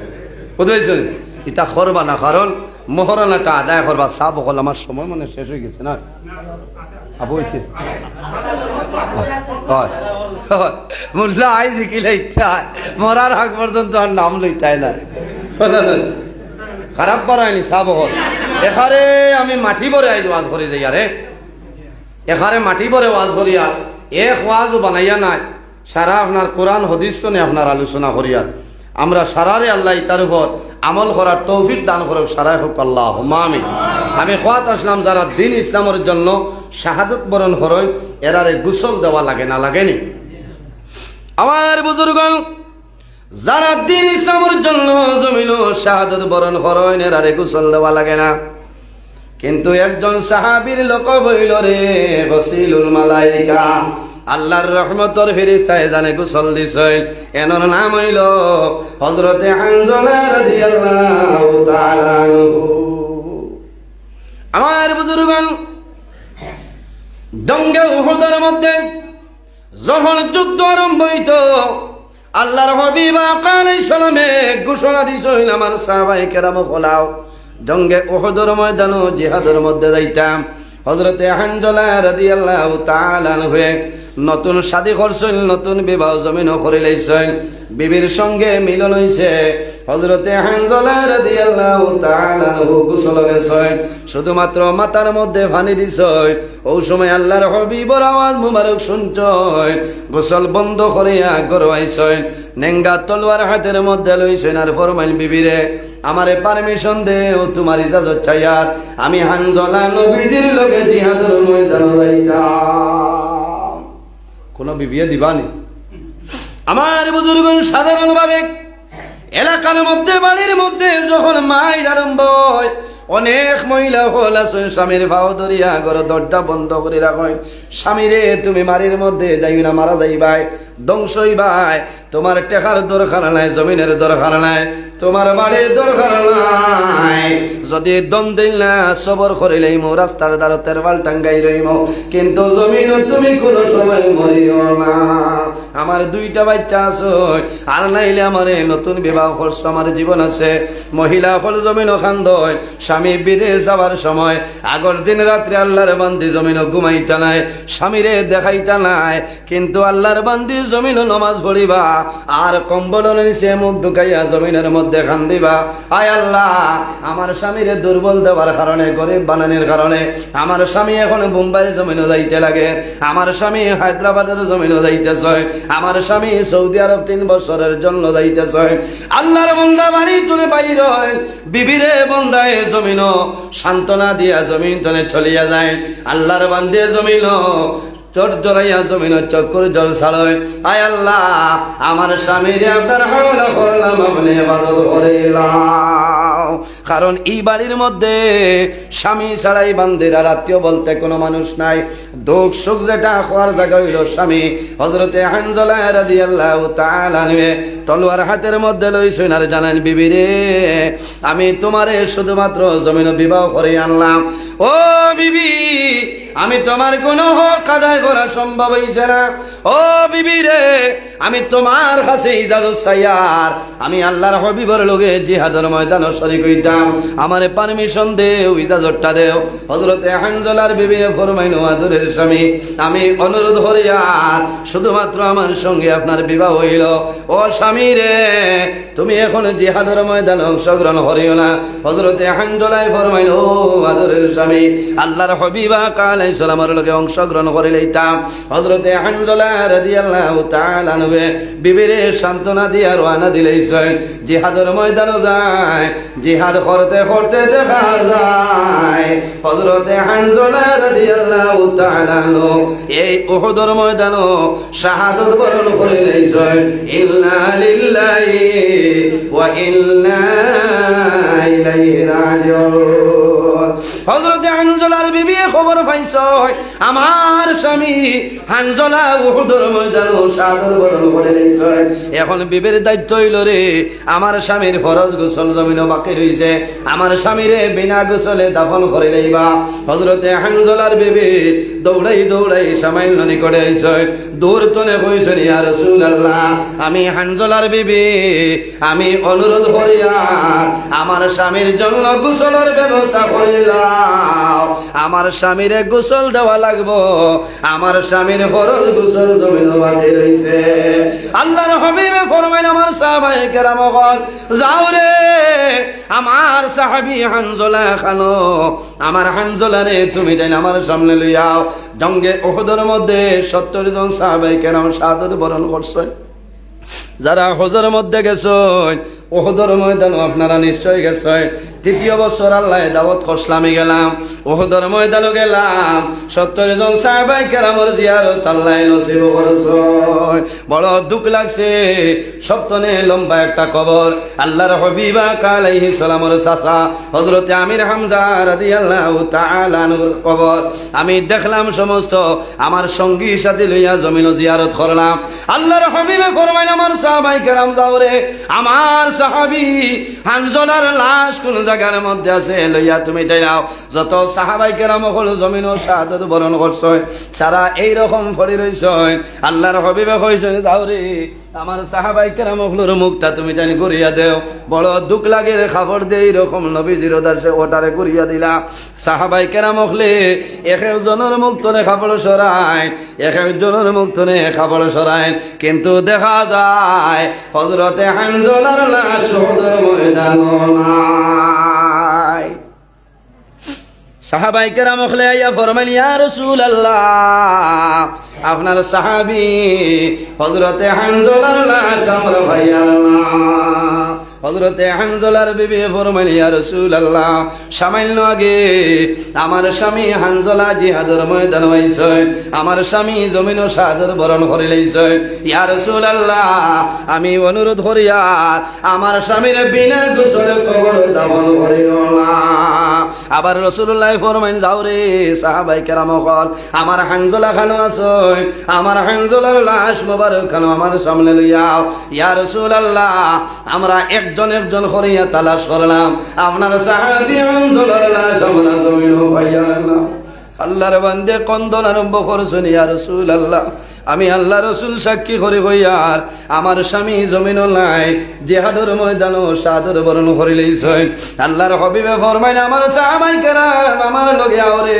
বুঝেছেন ইটা করবা না কারণ মোহরানাটা আদায় করবা চাপ অকল আমার সময় মানে শেষ হয়ে গেছে না আবু হয়েছে মুরলা আই জিকিলে ইচ্ছা মরার আগ পর্যন্ত আর নাম লইতাই না খারাপ পারায়নি চাপ অকল এখারে আমি মাটি ভরে আই ওয়াজ করে যাই আরে এখানে মাটি ভরে ওয়াজ করিয়া এক ওয়াজও বানাইয়া নাই সারা আপনার কোরআন হদিস তো নেই আপনার আলোচনা করিয়া আমরা সারারে আল্লাহ তার উপর আমল করার তৌফিক দান করুক সারাই হোক আল্লাহ আমিন আমি খোয়াত আসলাম যারা দিন ইসলামের জন্য শাহাদত বরণ করেন এরারে গোসল দেওয়া লাগে না লাগেনি আমার বুজুর্গণ যারা দিন ইসলামের জন্য জমিন শাহাদত বরণ করেন এরারে গোসল দেওয়া লাগে না কিন্তু একজন সাহাবীর লোক হইল রে বসিলুল মালাইকা আল্লাহর রহমতের ফেরেশতায় জানে গোসল দিছে এনর নাম হইল হযরতে হানজালা রাদিয়াল্লাহু তাআলা আনহু আমার বুজুর্গণ দঙ্গে উহুদের মধ্যে যখন যুদ্ধ আরম্ভ হইত আল্লাহর হাবিব আলাইহিস সালামে ঘোষণা দিছেন আমার সাহাবায়ে কেরাম হলাও জঙ্গে উহুদের ময়দানে জিহাদের মধ্যে যাইতাম হযরতে হানজালা রাদিয়াল্লাহু তাআলা আনহু নতুন শাদী করছেন নতুন বিবাহ জমিন করে লইছেন বিবির সঙ্গে মিলন হইছে হযরতে হানজালা রাদিয়াল্লাহু তাআলা আনহু গোসল করেছেন শুধুমাত্র মাথার মধ্যে পানি দিছেন ওই সময় আল্লাহর হাবিবের আওয়াজ মুবারক শুনছেন গোসল বন্ধ করিয়া ঘরে আইছেন নেঙ্গা তলোয়ার হাতের মধ্যে লইছেন আর ফরমাইল বিবিরে আমারে পারমিশন দে ও তোমার ইজাজত চাইয়া আমি হানজালা নবীজির লগে জিহাদের ময়দানে যাইতাম কোন বিবিয়ে দিবানি আমার বুজুর্গণ সাধারণভাবে এলাকার মধ্যে বাড়ির মধ্যে যখন মাইল আরম্ভ হয় অনেক মহিলা হল আছেন স্বামীর ভাও ধরিয়া ঘর দরজা বন্ধ করে রাখেন স্বামীরে তুমি বাড়ির মধ্যে যাই না মারা যাইবাই ধ্বংস হইবাই তোমার টেকার দরকার নাই জমিনের দরকার নাই তোমার বাড়ির দরকার নাই যদি দন দিল না সবর করিলেই মো রাস্তার দ্বারা তেরবাল টাঙ্গাই রইম কিন্তু জমিন তুমি কোনো সময় মরিও না আমার 2টা বাচ্চা আছে আর নাইলে আমারে নতুন বিবাহ করছো আমার জীবন আছে মহিলা হল জমিন খান্দয় স্বামী বিদেশ যাবার সময় আগর দিন রাত্রে আল্লাহর বান্দি জমিন ঘুমাইতা নাই স্বামীরে দেখাইতা নাই কিন্তু আল্লাহর বান্দি জমিন নামাজ পড়িবা আর কম্বল নিচে মুখ ঢুকাইয়া জমিনের মধ্যে মধ্যে খান দিবা। আয় আল্লাহ, আমার স্বামীরে দুর্বল দেওয়ার কারণে, গরিব বানানোর কারণে আমার স্বামী এখন বোম্বাইয়ের জমিনও যাইতে লাগে, আমার স্বামী হায়দ্রাবাদের জমিনও যাইতেছে, আমার স্বামী সৌদি আরব 3 বছরের জন্য যাইতেছে। আল্লাহর বান্দা বাড়ি তুলে বাইর হয়, বিবিরে বন্দায় জমিনও সান্ত্বনা দিয়া জমিন তনে চলিয়া যায়। আল্লাহর বান্দে জমিনও চোট জড়াইয়া জমিন চক্কর জল ছাড়য়। আয় আল্লাহ, আমার স্বামীর আপনার হাওলা করলাম, আপনি ইবাদত করিলাম। কারণ এই বাড়ির মধ্যে স্বামী ছাড়াই বান্দির আর আত্মীয় বলতে কোনো মানুষ নাই। দুঃখ সুখ যেটা হওয়ার জায়গা হইল স্বামী। হযরতে হানজালা রাদিয়াল্লাহু তাআলা আনহু তলোয়ার হাতের মধ্যে লইছেন আর জানেন, বিবি রে, আমি তোমারে শুধুমাত্র জমিন বিবাহ করে আনলাম। ও বিবি, আমি তোমার কোনো হক আদায় করা সম্ভব হইছে না। ও বিবি রে, আমি তোমার কাছে ইজাজত চাইয়ার, আমি আল্লাহর হাবিবের লগে জিহাদের ময়দানে শরীক হইতাম, আমারে পারমিশন দেও, ইজাজতটা দেও। হযরতে হানজালার বিবি ফরমাইল, আদরের স্বামী, আমি অনুরোধ করিয়ার শুধুমাত্র আমার সঙ্গে আপনার বিবাহ হইল। ও স্বামী রে, তুমি এখন জিহাদের ময়দানে অংশগ্রহণ করিও না। হযরতে হানজালাই ফরমাইল, ও আদরের স্বামী, আল্লাহর হাবিব আলাইহিস সালামের লগে অংশগ্রহণ করে লইতাম। হযরতে হানজালা রাদিয়াল্লাহু তাআলা আনহু বিবিরে সান্ত্বনা দিয়া রওনা দিলেছেন, জিহাদের ময়দানে যায়। জিহাদ করতে করতে দেখা যায় হযরতে হানজালা রাদিয়াল্লাহু তাআলা আনহু এই উহুদের ময়দানে শাহাদাত বরণ করে লইছেন। ইন্না লিল্লাহি ওয়া ইন্না ইলাইহি রাজিউন। হযরতে হানজালার বিবি খবর পাইছে, আমার স্বামী হানজালা উহুদের ময়দানে শাহাদাত বরণ করে লইছে। এখন বিবির দায়িত্ব হইল, রে আমার স্বামীর ফরজ গোসল জমিন বাকি রইছে, আমার স্বামীরে বিনা গোসলে দাফন করে লইবা। হযরতে হানজালার বিবি দৌড়াই দৌড়াই সামাইল নিকটে আইছে, দূর তনে কইছেন, ইয়া রাসূলুল্লাহ, আমি হানজালার বিবি, আমি অনুরোধ করিয়া আমার স্বামীর জন্য গোসলের ব্যবস্থা করিলাম। আমার স্বামীরে গোসল দেওয়া লাগবো, আমার স্বামীর ফরজ গোসল জমিন বাকি রইছে। আল্লাহর হাবিবে ফরমাইল, আমার সাহাবায়ে কেরাম হল, যাও রে, আমার সাহাবী হানজালা খানো, আমার হানজালা রে তুমি তাই আমার সামনে লইয়াও। জঙ্গে উহুদের মধ্যে 70 জন সাহাবায়ে কেরাম শাহাদাত বরণ করছে। যারা হজের মধ্যে গেছেন, উহুদের ময়দানে আপনারা নিশ্চয় গেছেন। 3য় বছর আল্লাহ দাওয়াত করলামই গেলাম, উহুদের ময়দানে গেলাম, 70 জন সাহাবায়ে কেরামের জিয়ারত আল্লাহ নসিব করেছেন। বড় দুঃখ লাগছে, সপ্তনে লম্বা একটা কবর, আল্লাহর হাবিব আলাইহিস সালামের চাচা হযরতে আমির হামজা রাদিয়াল্লাহু তাআলা আনহুর কবর। আমি দেখলাম সমস্ত আমার সঙ্গী সাথী লইয়া জমিন জিয়ারত করলাম। আল্লাহর হাবিবে ফরমাইলেন, আমার সাহাবায়ে কেরাম যাও রে, আমার সাহাবী হানজালার লাশ কোন জায়গার মধ্যে আছে লইয়া তুমি যাও। যত সাহাবায়ে কেরাম হল জমিন শাহাদাত বরণ করছে, সারা এই রকম পড়ে রইছে। আল্লাহর হাবিবে কইছেন, যাও রে, আমার সাহাবায়ে কেরাম হলর মুখটা তুমি জানি ঘুরিয়া দেও। বড় দুঃখ লাগে, খবর দে এইরকম নবীজির দাসে ওটারে ঘুরিয়া দিলা। সাহাবায়ে কেরাম হলে এক একজনের মুখ তনে খবর সরায়, এক একজনের মুখ তনে খবর সরায়, কিন্তু দেখা যায় হযরতে হানজালার লাশ উহুদের ময়দানে নাই। সাহাবায়ে কেরাম হলে আইয়া ফরমাইল, ইয়া রাসূলুল্লাহ, আপনার সাহাবী হযরতে হানজালার লাশ আমরা পাইয়া না। হযরতে হানজালার বিবি ফরমাইল, ইয়া রাসূলুল্লাহ, সামান্য আগে আমার স্বামী হানজালা জিহাদের ময়দানে আইছে, আমার স্বামী জমিন শাহাদাত বরণ করে লইছে। ইয়া রাসূলুল্লাহ, আমি অনুরোধ করিয়া আমার স্বামীর বিনা গোসলে কবর দাফন করিও না। আবার রাসূলুল্লাহ ফরমাইল, যাও রে, সাহাবায়ে কেরাম হল, আমার হানজালা খানো আছে, আমার হানজালার লাশ মোবারক খানো আমার সামনে লইয়াও। ইয়া রাসূলুল্লাহ, আমরা একজন একজন করিয়া তালাশ করলাম, আপনার সাহাবী হানজালার লাশ আমরা জমিন পাইয়া না। আল্লাহর বান্দে কন্দন আরম্ভ করছেন, ইয়া রাসূলুল্লাহ, আমি আল্লাহ রসুল সাক্ষী করে হইয়ার আমার স্বামী জমিনও নাই জিহাদের ময়দানও শাহাদত বরণ করিলেইছ আল্লাহর হবিবে ফরমাইন আমার সাহাবাই কেরাম আমার লগে আওরে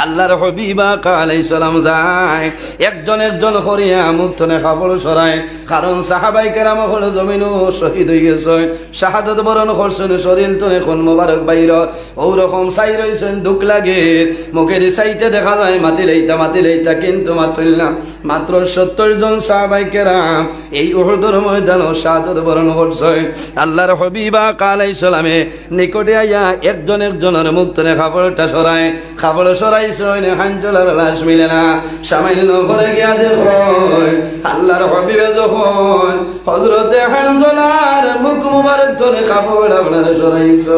আল্লাহর হবিবা আলাইহিস সালাম যায় একজন একজন করিয়া মুক্তনে কাপড় সরায় কারণ সাহাবাই কেরাম হলো জমিনও শহীদ হয়ে গেছে শাহাদত বরণ করছেন শরীর তো এখন মোবারক বাইর ওরকম চাই রয়েছেন দুঃখ লাগে মুখের চাইতে দেখা যায় মাতি লইতা কিন্তু মাতিল না মাত্র 70 জন সাহাবায়ে কেরাম এই উহুদের ময়দানে শাহাদত বরণ করছে আল্লাহর হাবিবা আলাইহিস সালামে নিকটে আইয়া একজন একজনের মুখ থেকে কাপড় সরাইছেন হানজলার লাশ মিলে না সামান্য করে গিয়া দেখো আল্লাহর হাবিবে যখন হযরতে হানজলার মুখ মুবারক ধরে কাপড় আপনার সরাইছে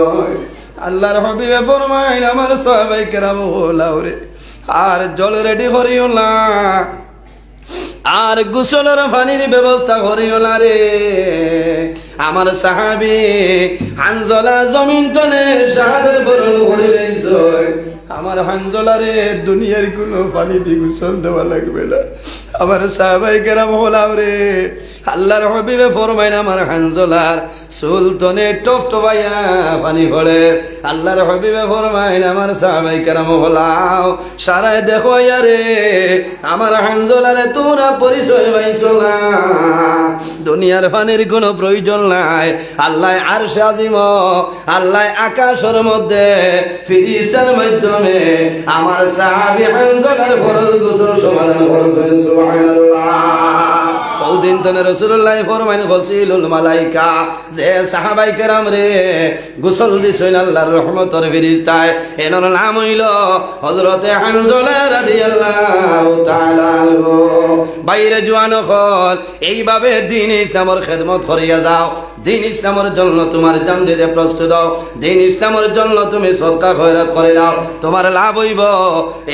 আল্লাহর হাবিবে ফরমাইন আমার সাহাবায়ে কেরাম ওলাওরে আর জল রেডি করিও না আর গোসলের পানির ব্যবস্থা করিও না রে আমার সাহাবী হানজলা জমিন তলে শাহাদাত বরণ করিলেইছ আমার হানজলারে দুনিয়ার কোনো পানি দিয়ে গোসল দেওয়া লাগবে না আমার সাহাবায়ে কেরাম ওলাওরে আল্লাহর হাবিবে ফরমাইন আমার হানজলার সুলতানে টপটপাইয়া পানি পড়ে আল্লাহর হাবিবে ফরমাইন আমার সাহাবায়ে কেরাম হলাও সারায় দেখো ইয়ারে আমার হানজলারে তোরা পরিচয় পাইছো না দুনিয়ার পানির কোনো প্রয়োজন নাই আল্লাহ আরশে আজিম আল্লাহ আকাশের মধ্যে ফেরেশতার মাধ্যমে আমার সাহাবী হানজলার ফরজ গোসল সমাধান করেছেন সুবহানাল্লাহ ওদিন তনে রাসূলুল্লাহ ফরমাইন গসিলুল মালাইকা যে সাহাবায়ে কেরাম রে গোসল দিছেন আল্লাহর রহমতের ফেরেশতায় এনার নাম হইল হযরতে হানজলা রাদিয়াল্লাহু তাআলা আনহু বাইরে জওয়ান হল এইভাবে দ্বীন ইসলামের খেদমত করিয়া যাও দ্বীন ইসলামের জন্য তোমার জান দিতে প্রস্তুত হও দ্বীন ইসলামের জন্য তুমি সদকা খয়রাত করে দাও তোমার লাভ হইব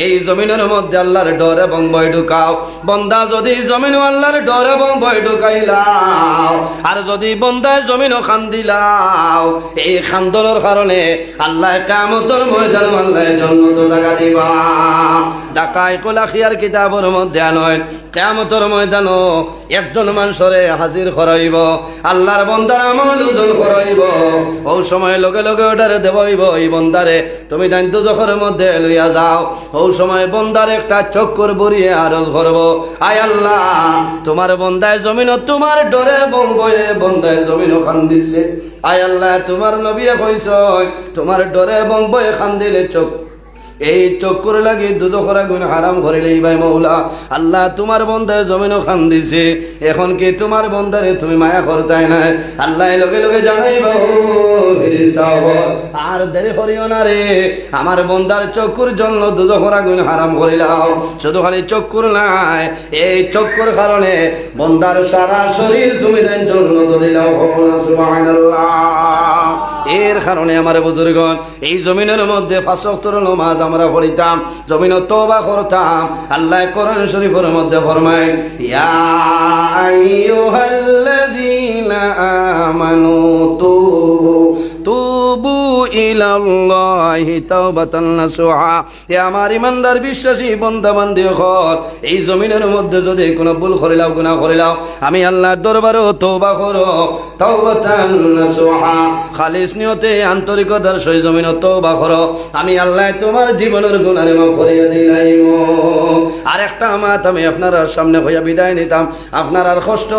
এই জমিনের মধ্যে আল্লাহর ডর এবং ভয় ঢুকাও বান্দা যদি জমিন আল্লাহর ডর এবং ভয় ঢুকাইলাও আর যদি বান্দায় জমিন খান্দিলাও এই খান্দনের কারণে আল্লাহ কিয়ামতের ময়দানে আল্লাহ জান্নাত জায়গা দিবা ডাকাই কোলাখিয়ার কিতাবের মধ্যে আনয় কিয়ামতের ময়দানে একজন মানুষরে হাজির করাইব আল্লাহর বান্দার আমল ওজন করাইব ওই সময় লগে লগে ওটারে দেবইব এই বান্দারে তুমি দান দুজখের মধ্যে লইয়া যাও ওই সময় বান্দার একটা চক্কর বরিয়ে আরজ করব আয় আল্লাহ তোমার বান্দায় জমিন তোমার ডরে বয়ে বান্দায় জমিন খান্দিছে আয় আল্লাহ তোমার নবী কইছে তোমার ডরে বয়ে খান্দিলে চোখ এই চক্কর লাগি দুজখের আগুন হারাম করিলেই ভাই মৌলা আল্লাহ তোমার বন্দায় জমিনও খান দিছে এখন কি তোমার বন্দারে তুমি মায়া করতাই না আল্লাহ লগে লগে জানাইবা আর দেরি করিও না রে আমার বন্দার চক্কুর জন্য দুজখের আগুন হারাম করিলাও শুধু খালি চক্কুর নাই এই চক্কুর কারণে বন্দার সারা শরীর তুমি দেন জন্য দিলাও সুবহানাল্লাহ এর কারণে আমার বুজুর্গণ এই জমিনের মধ্যে 5 ওয়াক্তের নামাজ আমরা পড়িতাম জমিন তওবা করতাম আল্লাহ কোরআন শরীফের মধ্যে ফরমায় ইয়া আইয়ুহাল্লাযীনা আমানু তুবু ইলাল্লাহি তাওবাতান নাসুহা হে আমার ইমানদার বিশ্বাসী বান্দা বান্দি হল এই জমিনের মধ্যে যদি কোনো ভুল করিলাও গুনাহ করিলাও আমি আল্লাহর দরবারে তওবা করো তাওবাতান নাসুহা খালিস নিয়তে আন্তরিকতার সহিত জমিন তওবা করো আমি আল্লাহ তোমার জীবনের গুনাহ মাফ করিয়া দিলাম আর একটা মাত আমি আপনার সামনে হইয়া বিদায় নিতাম আপনার আর কষ্ট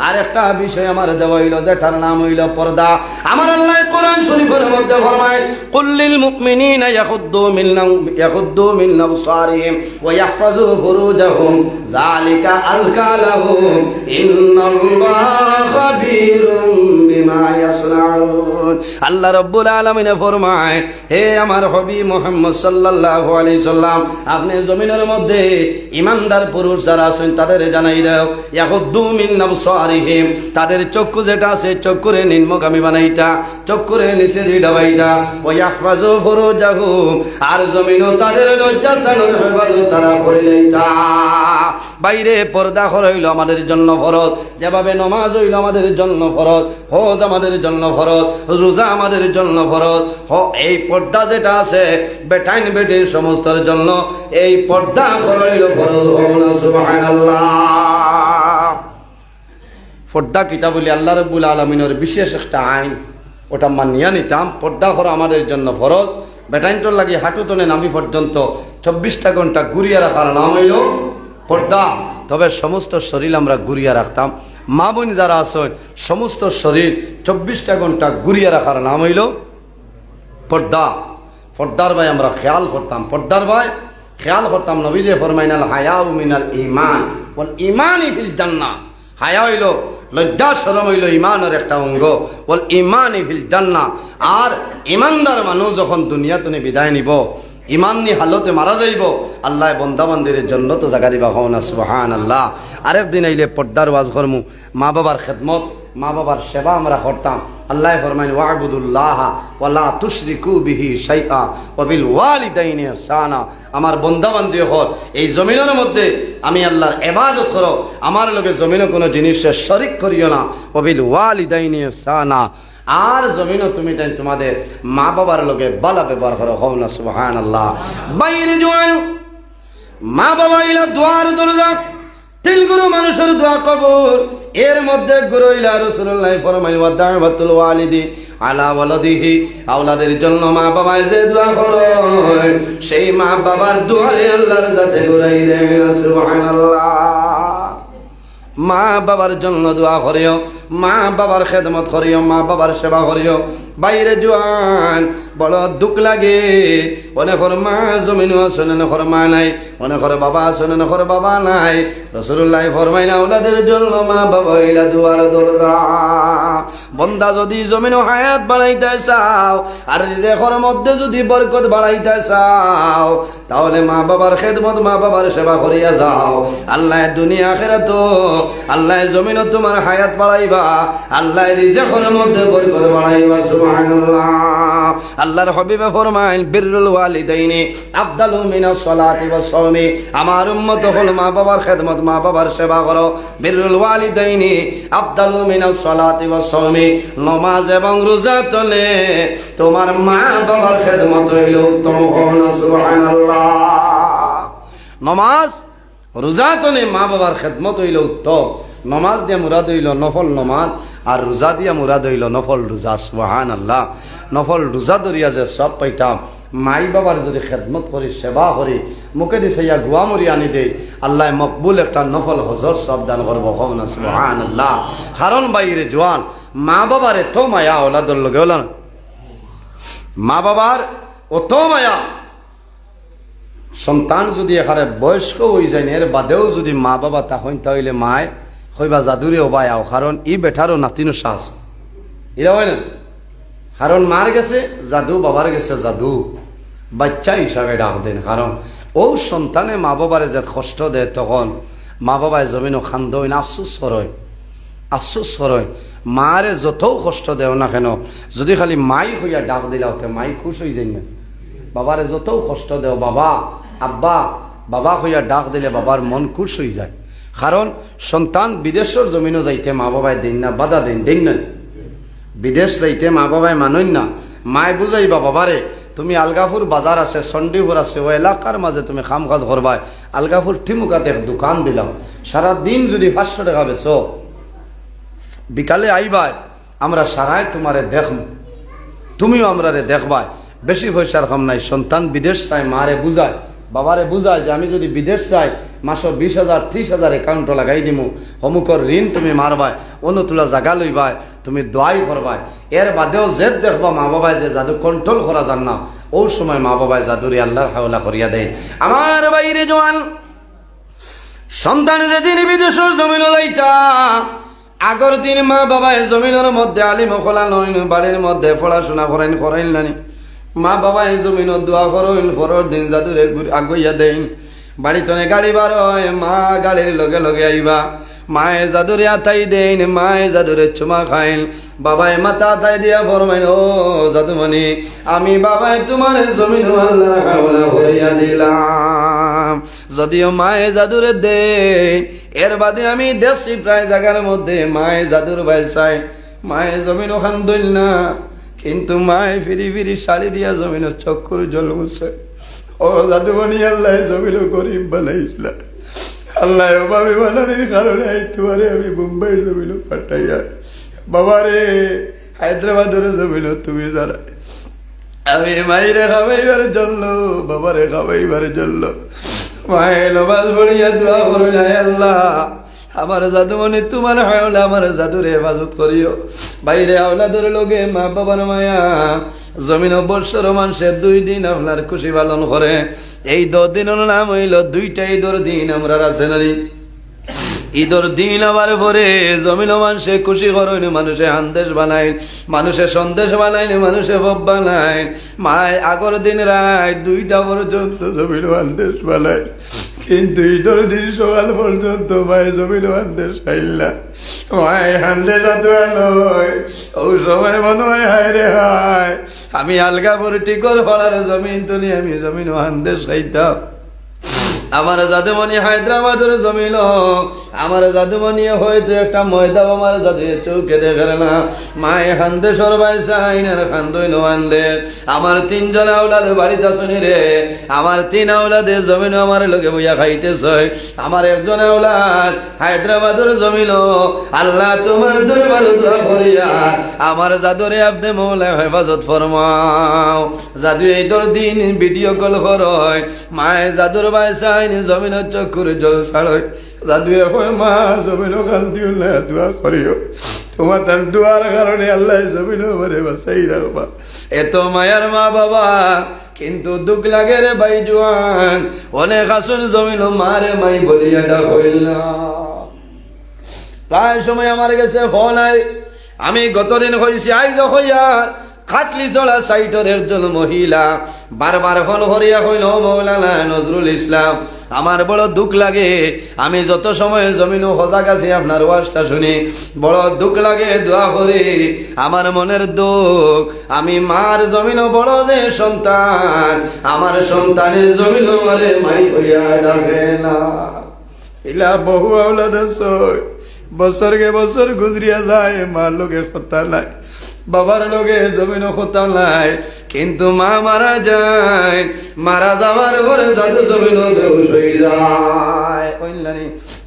আর একটা বিষয় আমার দেওয়া হইল যেটার নাম হইল পর্দা আমার আল্লাহ কোরআন শরীফের মধ্যে ফরমায় কুল্লিল মুমিনিনা ইয়াখুদ্দু মিন আবসারিহিম ওয়া ইয়াহফাযু ফুরুজাহুম যালিকা আযকা লাহুম ইন্নাল্লাহা খাবীরুম বিমা ইয়াসনাউন আল্লাহ রাব্বুল আলামিন ফরমায় হে আমার হাবিব মুহাম্মদ সাল্লাল্লাহু আলাইহি সাল্লাম আপনি জমিনের মধ্যে ইমানদার পুরুষ যারা আছেন তাদের জানাই দাও ইয়াখুদ্দু মিন আবসারিহিম তাদের চক্ষু যেটা আছে চক্ষুরে নিম্নগামী বানাইতা চক্ষুরে নিচে দিডাবাইতা ওয়া ইয়াহফাযু ফুরুজাহুম আর জমিনও তাদের লজ্জাস্থানের হেফাজত তারা করে লইতা বাইরে পর্দা হইল আমাদের জন্য ফরজ, যেভাবে নমাজ হইল আমাদের জন্য ফরজ, হজ আমাদের জন্য ফরজ, রোজা আমাদের জন্য ফরজ, এই পর্দা যেটা আছে বেটাইন বেটির সমস্তের জন্য এই পর্দা হইল ফরজ। সুবহানাল্লাহ। পর্দা কিতা বলি আল্লাহ রাব্বুল আলামিনের বিশেষ একটা আইন, ওটা মানিয়া নিতাম। পর্দা করা আমাদের জন্য ফরজ। বেটাইনটোর লাগি হাঁটু তনে নামি পর্যন্ত 24টা ঘন্টা ঘুরিয়ে রাখার নাম হইল পর্দা। তবে সমস্ত শরীর আমরা ঘুরিয়ে রাখতাম। মা বোন যারা আছেন সমস্ত শরীর 24টা ঘন্টা ঘুরিয়ে রাখার নাম হইল পর্দা। পর্দার ভাই আমরা খেয়াল করতাম, পর্দার ভাই খেয়াল করতাম। নবী যে ফরমাইনাল হায়াউ মিনাল ঈমান ওয়াল ঈমানি ফিল জান্নাহ, হায়া হইল লজ্জা শরম হইল ইমানের একটা অঙ্গ, বল ইমানি ফিল জান্নাহ। আর ইমানদার মানুষ যখন দুনিয়া তুমি বিদায় নিব, ইমাননি হালতে মারা যাইব, আল্লাহ বন্দাবান্দির জন্য তো জায়গা দিবা হও না। সুবহানাল্লাহ। আরেকদিন আইলে পর্দার ওয়াজ করমু, মা বাবার খেদমত, মা বাবার সেবা আমরা করতাম। আল্লাহ ফরমাইন ওয়াবুদুল্লাহ ওয়ালা তুশরিকু বিহি শাইআ ওয়া বিল ওয়ালিদাইনি ইহসানা। আমার বন্দাবান্দি হল এই জমিনের মধ্যে আমি আল্লাহর ইবাদত করো, আমার লগে জমিনে কোনো জিনিসের শরিক করিও না। ওয়া বিল ওয়ালিদাইনি ইহসানা। আর জমিনও তুমি তাই তোমাদের মা বাবার লগে ভালো ব্যবহার করো হও না। সুবহানাল্লাহ। বাইরে জোয়ান মা বাবা ইলা দুয়ার দরজা, তিন গুরু মানুষের দোয়া কবুল। এর মধ্যে গুরু ইলা রাসূলুল্লাহ ফরমাইল ওয়া দাওয়াতুল ওয়ালিদি আলা ওয়ালাদিহি, আওলাদের জন্য মা বাবা যে দোয়া করে সেই মা বাবার দোয়ারে আল্লাহর জাতে ঘুরাই দেয়। সুবহানাল্লাহ। মা বাবার জন্য দোয়া করিও, মা বাবার খেদমত করিও, মা বাবার সেবা করিও। বাইরে জোয়ান বড় দুঃখ লাগে, অনেকর মা জমিনও আছে, অনেকর মা নাই, অনেকর বাবা আছে, অনেকর বাবা নাই। রাসূলুল্লাহ ফরমাইলেন আওলাদের জন্য মা বাবা হইলা দুয়ার দরজা। বন্দা যদি জমিনও হায়াত বাড়াইতে চাও আর রিজেকের মধ্যে যদি বরকত বাড়াইতে চাও, তাহলে মা বাবার খেদমত, মা বাবার সেবা করিয়া যাও। আল্লাহ দুনিয়া আখিরাত, আল্লাহ জমিনও তোমার হায়াত বাড়াইবা, আল্লাহ রিজেকের মধ্যে বরকত বাড়াইবা। সুবহানাল্লাহ। আল্লাহর হাবিবে ফরমাইল বিররুল ওয়ালিদাইনি আফদালু মিনাস সালাতি ওয়াস সাওমি। আমার উম্মত হল মা বাবার খেদমত, মা বাবার সেবা করো। বিররুল ওয়ালিদাইনি আফদালু মিনাস সালাতি ওয়াস সাওমি। নামাজ এবং রোজা তলে তোমার মা বাবার খেদমত হইল উত্তম। সুবহানাল্লাহ। নামাজ রোজা তলে মা বাবার খেদমত হইল উত্তম। নমাজ দিয়ে মুরাদ হইল নফল নমাজ, আর রোজা দিয়া মুরাদ হইল নফল রোজা। সুবহানাল্লাহ। নফল রোজা ধরিয়া যে সব পাইতাম, মাই বাবার যদি খেদমত করি, সেবা করি, মুখে দিছে ইয়া গুয়া মরি আনি দেই, আল্লাহ মকবুল একটা নফল হজর সব দান করবো। না সুবহানাল্লাহ। কারণ বাইরে জোয়ান মা বাবার এত মায়া ওলাদর লগে হল না, মা বাবার অত মায়া। সন্তান যদি এখানে বয়স্ক হয়ে যায়, এর বাদেও যদি মা বাবা তা হইন, তাহলে মায় হইবা জাদুরে ওবাই আও। কারণ ই বেঠারও নাতিনো শ্বাস এরা হয় না। কারণ মার গেছে জাদু, বাবার গেছে জাদু, বাচ্চা হিসাবে ডাক দেন। কারণ ও সন্তানে মা বাবারে যে কষ্ট দেয়, তখন মা বাবায় জমিনও খান্দ হইন, আফসুস করয়, আফসুস করয়। মারে যতও কষ্ট দেও না কেন, যদি খালি মাই হইয়া ডাক দিলা হতে মাই খুশ হয়ে যায় না। বাবারে যতও কষ্ট দেও, বাবা আব্বা বাবা হইয়া ডাক দিলে বাবার মন খুশ হয়ে যায়। কারণ সন্তান বিদেশের জমিনও যাইতে মা বাবায় দেন না, বাধা দেন, দেন না। বিদেশ যাইতে মা বাবায় মানই না। মায় বুঝাইবা বাবারে তুমি আলগাপুর বাজার আছে, চণ্ডীপুর আছে, ও এলাকার মাঝে তুমি কাম কাজ করবাই। আলগাপুর ঠিমুকাতে দোকান দিলাম, সারাদিন যদি 500 টাকা বেছো, বিকালে আইবাই, আমরা সারায় তোমারে দেখব, তুমিও আমরারে দেখবাই। বেশি পয়সার কম নাই। সন্তান বিদেশ চায়, মারে বুঝায়, বাবারে বুঝায় যে আমি যদি বিদেশ চাই মাসে 20,000 30,000 অ্যাকাউন্ট লাগাই দিমু, অমুকর ঋণ তুমি মারবাই, অনুতুলা জায়গা লইবাই, তুমি দোয়াই করবাই। এর বাদেও জেদ দেখবা মা বাবায় যে জাদু কন্ট্রোল করা যান না, ও সময় মা বাবায় জাদুরি আল্লাহর হাওলা করিয়া দেয়। আমার বাইরে জোয়ান সন্তান যেদিন বিদেশের জমিনে যাইতা, আগর দিন মা বাবায় জমিনের মধ্যে আলিম খোলা নইন, বাড়ির মধ্যে পড়াশোনা করাইন নানি। মা বাবায় জমিনের দোয়া করেন, পরের দিন জাদুরে আগুইয়া দেন। বাড়িতে গাড়ি বার হয়, মা গাড়ির লগে লগে আইবা, মায়ে জাদুরে আতাই দেন, মায়ে জাদুরে চুমা খাইন। বাবায় মাথা আতাই দিয়া ফরমাইন, ও জাদুমণি আমি বাবায় তোমার জমিন আল্লাহ হাওলা করিয়া দিলাম। যদিও মায়ে জাদুরে দে, এর বাদে আমি দেখছি প্রায় জায়গার মধ্যে মায়ে জাদুর ভাই চাই, মায়ে জমিন ওখান দইল না, কিন্তু মায়ে ফিরি ফিরি শাড়ি দিয়া জমিন চক্কর জল মুছে। ও জাদুমণি, আল্লাহ জমিন গরিব বানাইছিল, আল্লাহ অভাবে বানানির কারণে তোমারে আমি মুম্বাইয়ের জমিন পাঠাইয়া, বাবারে হায়দ্রাবাদের জমিন তুমি যারা, আমি মায়েরে খাবাইবার জন্য, বাবারে খাবাইবার জন্য মায়ের নমাজ পড়িয়া দোয়া করুন, আল্লাহ আমার জাদুমণি তোমার হাওলা, আমার জাদুরে হেফাজত করিও। বাইরে আওলাদের লোকে মা বাবার মায়া, জমিন বর্ষর মানুষে 2 দিন আপনার খুশি পালন করে। এই 10 দিনের নাম হইল 2টা ঈদের দিন। আমরা আছে নানি ঈদের দিন আবার পরে জমিন মানুষে খুশি করেন, মানুষে আন্দেশ বানায়, মানুষে সন্দেশ বানায়, মানুষে ভব বানায়। মায় আগর দিন রাত 2টা পর্যন্ত জমিন আন্দেশ বানায়, কিন্তু ঈদের দিন সকাল পর্যন্ত মায়ে জমিন আন্দেশ খাইল না। মায় হান্দেশ আতোয়ালয় ও সময় মনে হয় হায় রে হায়, আমি আলগাপুর টিকর পাড়ার জমিন তুলি আমি জমিন আন্দেশ খাইতাম। আমার জাদুমণি হায়দ্রাবাদের জমিল, আমার জাদুমণি হয়তো একটা ময়দা আমার জাদু চৌকে দেখে না। মায়ে হান্দে সরবাই চাইনার খান্দই নোয়ান্দে। আমার 3 জন আওলাদ বাড়িতে শুনি রে, আমার 3 আওলাদে জমিন আমার লোকে বইয়া খাইতেছে। আমার একজন আওলাদ হায়দ্রাবাদের জমিল, আল্লাহ তোমার দরবারে দোয়া করিয়া আমার জাদুরে আপনি মৌলা হেফাজত ফরমাও। জাদু এই তোর দিন ভিডিও কল করয়, মায়ে জাদুর বাইসা জমিন চক্ষুর জল ছাড়, জাদুয়ে হয় মা জমিন কান্দিও না দোয়া করিও, তোমার তার দোয়ার কারণে আল্লাহ জমিন ভরে বাসাই রাখবা। এত মায়ার মা বাবা, কিন্তু দুঃখ লাগে রে ভাই জোয়ান, অনেক আসুন জমিন মারে মাই বলিয়া ডাক হইল না। প্রায় সময় আমার কাছে ফোন আয়, আমি গতদিন হয়েছি আইজ হইয়া খাটলি চলা সাইটর একজন মহিলা বারবার ফোন করিয়া কইল, মৌলানা নজরুল ইসলাম আমার বড় দুঃখ লাগে, আমি যত সময় জমিন সজাগ আছি আপনার ওয়াজটা শুনি, বড় দুঃখ লাগে, দোয়া করি। আমার মনের দুঃখ, আমি মার জমিন বড় যে সন্তান, আমার সন্তানের জমিন মারে মাই হইয়া ডাকে না। ইলা বহু আওলাদ আছে, বছরকে বছর গুজরিয়া যায়, মার লোকে কথা নাই, বাবার লোকে জমিন কথা নাই, কিন্তু মা মারা যায়, মারা যাওয়ার পরে জাদু জমিন বেহুশ হয়ে যায়।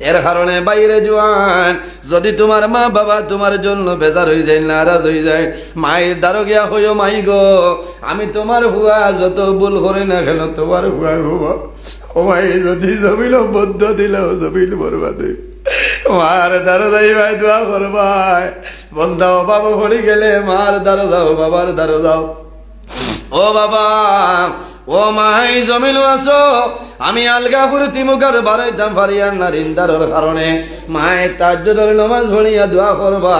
এর কারণে বাইরে জোয়ান, যদি তোমার মা বাবা তোমার জন্য বেজার হয়ে যায়, নারাজ হয়ে যায়, মায়ের দ্বারা গিয়া হইও, মাই গো আমি তোমার হুয়া যত ভুল করে না কেন তোমার হুয়া হুয়া, ও মাই যদি জমিন বদ্ধ দিলেও জমিন বরবাদ হইবে, মার দ্বারা যাই ভাই দোয়া করবাই, বন্ধাও বাবা পড়ি গেলে মার দ্বারা যাও, বাবার দ্বারা যাও। ও বাবা, ও মাই জমিল আসো, আমি আলগাপুর তিমুকার বাড়াইতাম পারিয়ার না রিন্দারের কারণে, মায়ে তাজ্জুদের নামাজ পড়িয়া দোয়া করবা,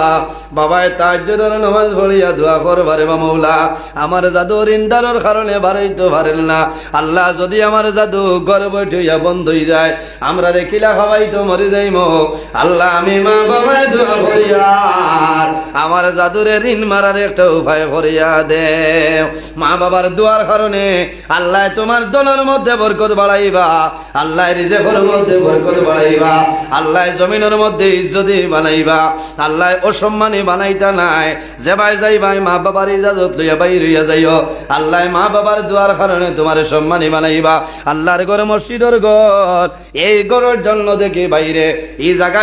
বাবায় তাজ্জুদের নামাজ পড়িয়া দোয়া করবা রে মৌলা, আমার জাদু রিন্দারের কারণে বাড়াইতে পারেন না। আল্লাহ যদি আমার জাদু ঘর বৈঠইয়া বন্ধ হয়ে যায়, আমরা রে কিলা খাবাই তো মরে যাইমো। আল্লাহ আমি মা বাবায় দোয়া করিয়া আমার জাদুরে ঋণ মারার একটা উপায় করিয়া দে। মা বাবার দোয়ার কারণে আল্লাহ তোমার দলের মধ্যে বরকত বাড়াইবা, আল্লাহ রিজেকের মধ্যে বরকত বাড়াইবা, আল্লাহ জমিনের মধ্যে ইজ্জতি বানাইবা, আল্লাহ অসম্মানী বানাইতা নাই। যে ভাই যাই ভাই মা বাবার ইজাজত লইয়া বাইর হইয়া যাইও, আল্লাহ মা বাবার দোয়ার কারণে তোমার সম্মানী বানাইবা। আল্লাহর ঘর মসজিদের ঘর, এই ঘরের জন্য দেখি বাইরে এই জায়গা